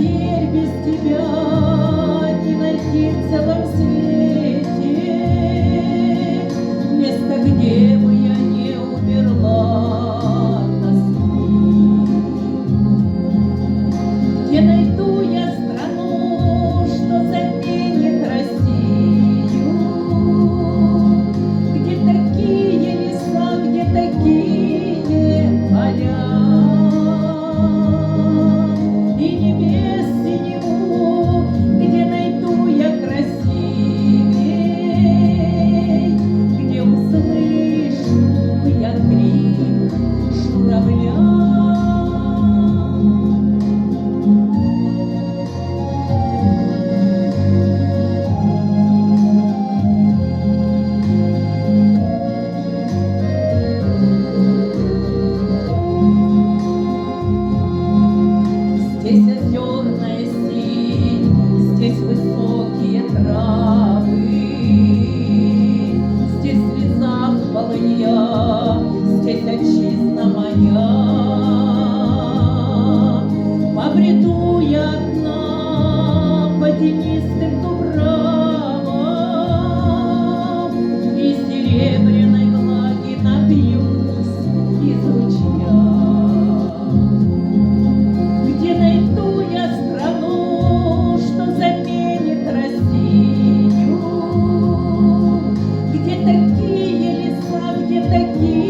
поверь, без тебя не найти в целом свете место, где бы я не умерла от тоски. Где найду я страну, что заменит Россию, где такие леса, где такие поля, и небес синеву, где найду я красивей, где услышу я крик журавля. Здесь озерная синь, здесь высокие травы, здесь в лесах полынья, здесь отчизна моя. Побреду я одна по тенистым дубравам, и серебряной влаги напьюсь из ручья. Где найду я страну, что заменит Россию, где такие леса, где такие